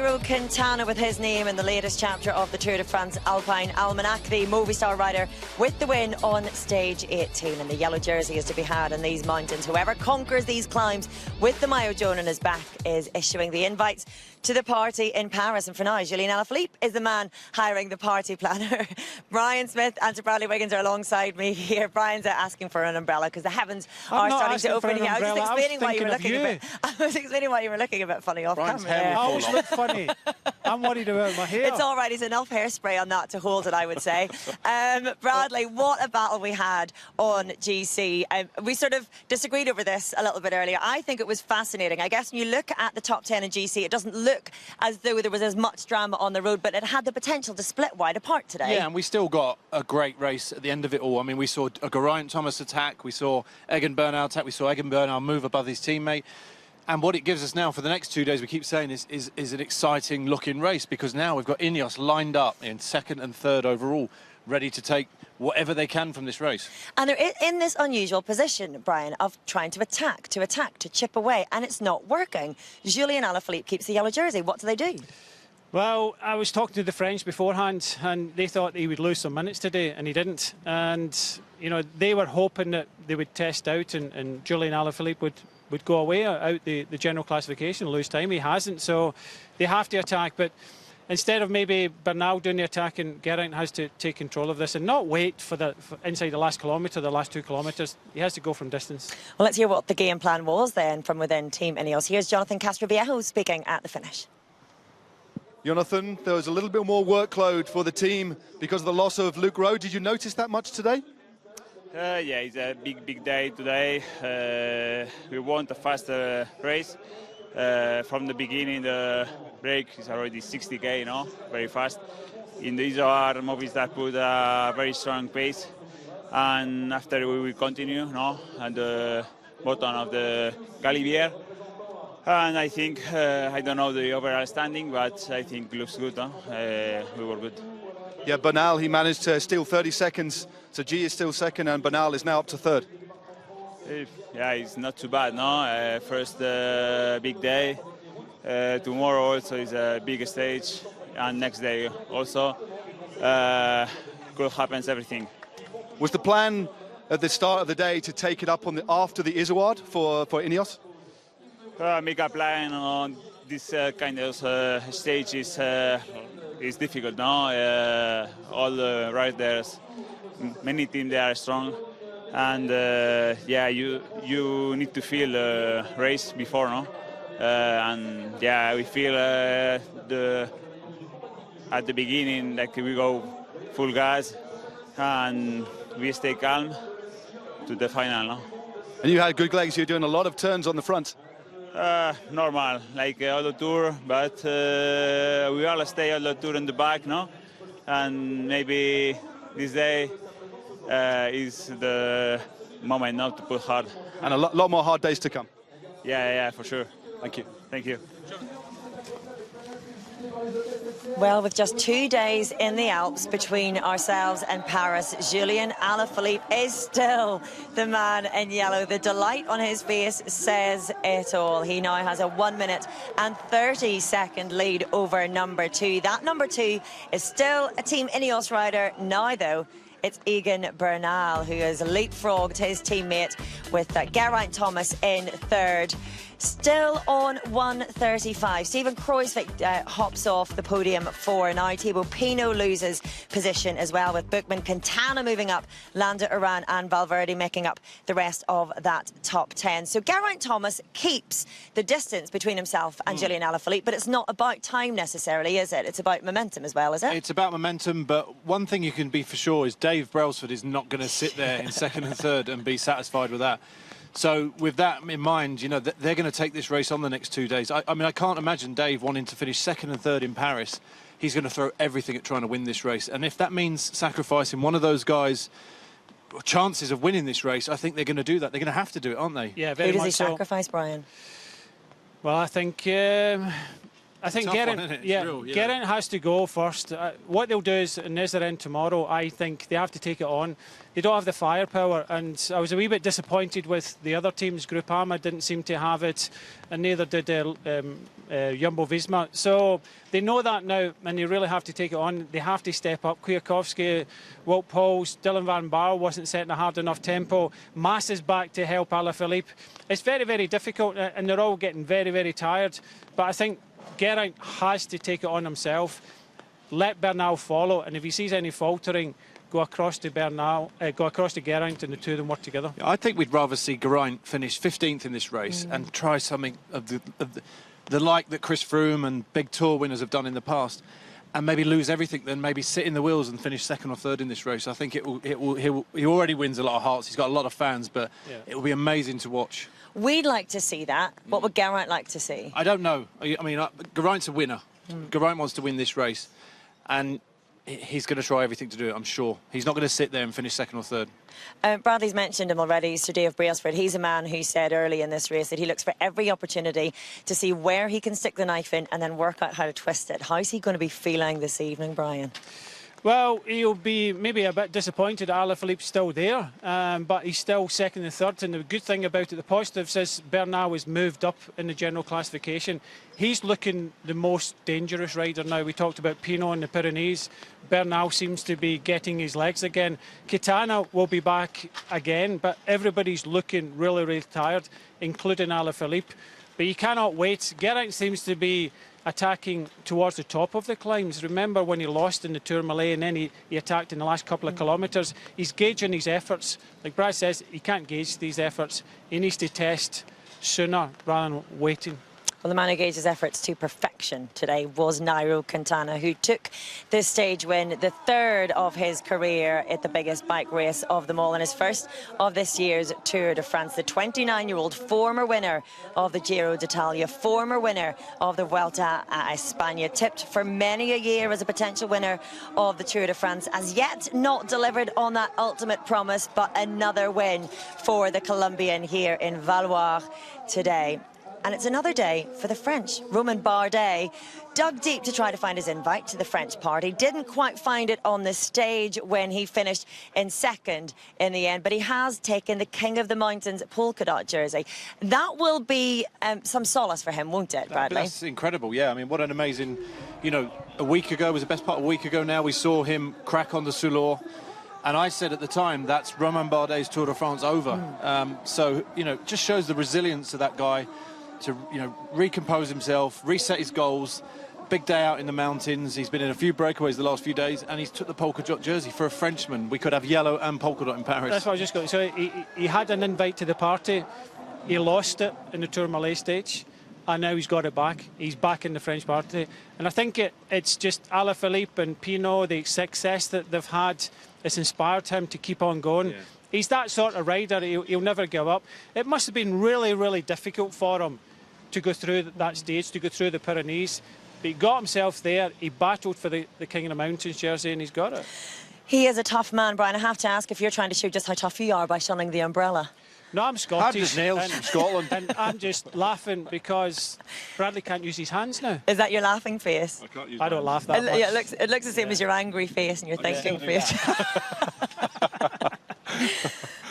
Nairo Quintana with his name in the latest chapter of the Tour de France Alpine Almanac, the Movistar rider with the win on stage 18. And the yellow jersey is to be had in these mountains. Whoever conquers these climbs with the Maillot Jaune on his back is issuing the invites to the party in Paris. And for now, Julien Alaphilippe is the man hiring the party planner. Brian Smith and Sir Bradley Wiggins are alongside me here. Brian's asking for an umbrella because the heavens are starting to open here. I was just explaining why you were looking a bit. I was explaining why you were looking a bit funny off Brian's camera. hair I always look funny. I'm worried about my hair. It's all right. He's enough hairspray on that to hold it, I would say. Bradley, what a battle we had on GC. We sort of disagreed over this a little bit earlier. I think it was fascinating. I guess when you look at the top 10 in GC, it doesn't look as though there was as much drama on the road, but it had the potential to split wide apart today. Yeah, and we still got a great race at the end of it all. I mean, we saw a Geraint Thomas attack, we saw Egan Bernal attack, we saw Egan Bernal move above his teammate. And what it gives us now for the next 2 days, we keep saying, is an exciting looking race, because now we've got Ineos lined up in second and third overall, ready to take whatever they can from this race. And they're in this unusual position, Brian, of trying to attack, to chip away, and it's not working. Julien Alaphilippe keeps the yellow jersey. What do they do? Well, I was talking to the French beforehand, and they thought he would lose some minutes today, and he didn't. And, you know, they were hoping that they would test out and Julien Alaphilippe would go away out the general classification and lose time. He hasn't, so they have to attack. But instead of maybe Bernal doing the attack, and Geraint has to take control of this and not wait for inside the last kilometre, the last 2 kilometres. He has to go from distance. Well, let's hear what the game plan was then from within Team Ineos. Here's Jonathan Castroviejo speaking at the finish. Jonathan, there was a little bit more workload for the team because of the loss of Luke Rowe. Did you notice that much today? Yeah, it's a big day today. We want a faster race. From the beginning, the break is already 60k, you know, very fast. In the ISOR, Movistar put a very strong pace, and after we will continue, you know, at the bottom of the Galibier. And I think, I don't know the overall standing, but I think it looks good, huh? We were good. Yeah, Bernal, he managed to steal 30 seconds, so G is still second and Bernal is now up to third. Yeah, it's not too bad, no? First big day, tomorrow also is a big stage, and next day also. Could happen everything. Was the plan at the start of the day to take it up on after the Izoard for Ineos? Make a plan on this kind of stage is difficult, no? All the riders, many teams, they are strong, and yeah, you need to feel the race before, no? And yeah, we feel at the beginning like we go full gas, and we stay calm to the final, no? And you had good legs. You're doing a lot of turns on the front. Normal, like all the tour, but we all stay all the tour in the back, no? And maybe this day is the moment now to push hard. And a lot more hard days to come. Yeah, for sure. Thank you. Thank you. Well, with just 2 days in the Alps between ourselves and Paris, Julien Alaphilippe is still the man in yellow. The delight on his face says it all. He now has a 1 minute and 30-second lead over number 2. That number 2 is still a Team Ineos rider. Now, though, it's Egan Bernal who has leapfrogged his teammate with Geraint Thomas in third. Still on 1:35. Steven Kruijswijk hops off the podium for now. Thibaut Pinot loses position as well, with Bookman, Quintana moving up, Landa Uran and Valverde making up the rest of that top 10. So Geraint Thomas keeps the distance between himself and Julien Alaphilippe, but it's not about time necessarily, is it? It's about momentum as well, is it? It's about momentum, but one thing you can be for sure is Dave Brailsford is not going to sit there in second and third and be satisfied with that. So with that in mind, you know, they're going to take this race on the next 2 days. I mean, I can't imagine Dave wanting to finish second and third in Paris. He's going to throw everything at trying to win this race. And if that means sacrificing one of those guys' chances of winning this race, I think they're going to do that. They're going to have to do it, aren't they? Yeah, very Who does much he so. sacrifice, Brian? Well, I think I think Tough one, Geraint, isn't it? It's yeah, real, yeah. Geraint has to go first. What they'll do is, in Israel tomorrow, I think they have to take it on. They don't have the firepower, and I was a wee bit disappointed with the other teams. Groupama didn't seem to have it, and neither did Jumbo-Visma. So they know that now, and they really have to take it on. They have to step up. Kwiatkowski, Wout Poels, Dylan van Baarle wasn't setting a hard enough tempo. Mas is back to help Alaphilippe. It's very, very difficult, and they're all getting very, very tired. But I think Geraint has to take it on himself. Let Bernal follow, and if he sees any faltering, go across to Bernal, go across to Geraint, and the two of them work together. I think we'd rather see Geraint finish 15th in this race and try something of the like that Chris Froome and big Tour winners have done in the past, and maybe lose everything than maybe sit in the wheels and finish second or third in this race. I think he already wins a lot of hearts. He's got a lot of fans, but it will be amazing to watch. We'd like to see that. What would Geraint like to see? I don't know. I mean, Geraint's a winner. Geraint wants to win this race, and he's going to try everything to do it, I'm sure. He's not going to sit there and finish second or third. Bradley's mentioned him already, Sir Dave Brailsford. He's a man who said early in this race that he looks for every opportunity to see where he can stick the knife in and then work out how to twist it. How's he going to be feeling this evening, Brian? Well, he'll be maybe a bit disappointed Alaphilippe's still there, but he's still second and third. And the good thing about it, the positives, is Bernal was moved up in the general classification. He's looking the most dangerous rider now. We talked about Pinot in the Pyrenees. Bernal seems to be getting his legs again. Quintana will be back again, but everybody's looking really, really tired, including Alaphilippe. But you cannot wait. Geraint seems to be attacking towards the top of the climbs. Remember when he lost in the Tourmalet and then he attacked in the last couple of kilometres? He's gauging his efforts. Like Brad says, he can't gauge these efforts. He needs to test sooner rather than waiting. Well, the man who gauged his efforts to perfection today was Nairo Quintana, who took this stage win, the third of his career at the biggest bike race of them all, and his first of this year's Tour de France. The 29-year-old former winner of the Giro D'Italia, former winner of the Vuelta a España, tipped for many a year as a potential winner of the Tour de France, as yet not delivered on that ultimate promise, but another win for the Colombian here in Valois today. And it's another day for the French. Romain Bardet dug deep to try to find his invite to the French party. Didn't quite find it on the stage when he finished in second in the end. But he has taken the King of the Mountains polka dot jersey. That will be some solace for him, won't it, Bradley? That's incredible, yeah. I mean, what an amazing, you know, a week ago was the best part of a week ago now. We saw him crack on the Soulor. And I said at the time, that's Romain Bardet's Tour de France over. So, you know, just shows the resilience of that guy to, you know, recompose himself, reset his goals. Big day out in the mountains. He's been in a few breakaways the last few days, and he's took the polka dot jersey. For a Frenchman, we could have yellow and polka dot in Paris. That's what I was just going to say. He had an invite to the party. He lost it in the Tourmalet stage, and now he's got it back. He's back in the French party. And I think it's just Alaphilippe and Pinot, the success that they've had, it's inspired him to keep on going. Yeah. He's that sort of rider. He'll never give up. It must have been really, really difficult for him to go through that stage, to go through the Pyrenees. But he got himself there. He battled for the King of the Mountains jersey, and he's got it. He is a tough man, Brian. I have to ask if you're trying to show just how tough you are by shunning the umbrella. No, I'm Scottish. Nails from Scotland. And I'm just laughing because Bradley can't use his hands now. Is that your laughing face? I don't laugh that much. Yeah, it looks the same as your angry face and your thinking face.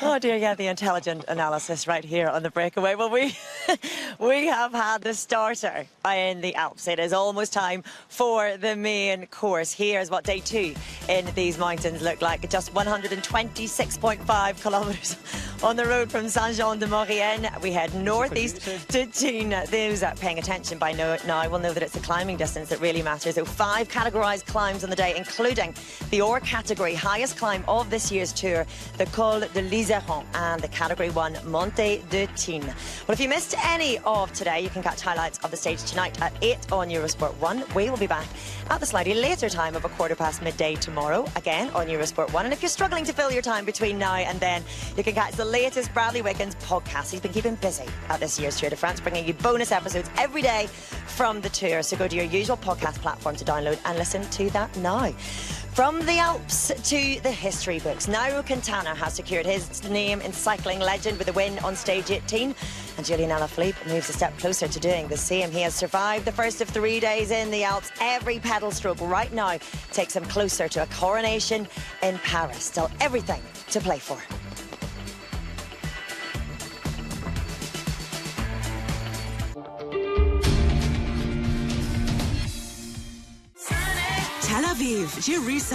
Oh dear, yeah, the intelligent analysis right here on the Breakaway. Well, we have had the starter in the Alps. It is almost time for the main course. Here's what day 2 in these mountains look like. Just 126.5 kilometres on the road from Saint-Jean-de-Maurienne. We head northeast to Thun. Those paying attention by now will know that it's the climbing distance that really matters. So 5 categorised climbs on the day, including the Or category, highest climb of this year's Tour, the Col de l'Iseran, and the Category 1 Monte de Thun. Well, if you missed any of today, you can catch highlights of the stage tonight at 8 on Eurosport 1. We will be back at the slightly later time of midday tomorrow, again on Eurosport 1. And if you're struggling to fill your time between now and then, you can catch the latest Bradley Wiggins podcast. He's been keeping busy at this year's Tour de France, bringing you bonus episodes every day from the Tour. So go to your usual podcast platform to download and listen to that now. From the Alps to the history books, Nairo Quintana has secured his fourth name in cycling legend with a win on stage 18. And Julian Alaphilippe moves a step closer to doing the same. He has survived the first of 3 days in the Alps. Every pedal stroke right now takes him closer to a coronation in Paris. Still everything to play for. Tel Aviv, Jerusalem.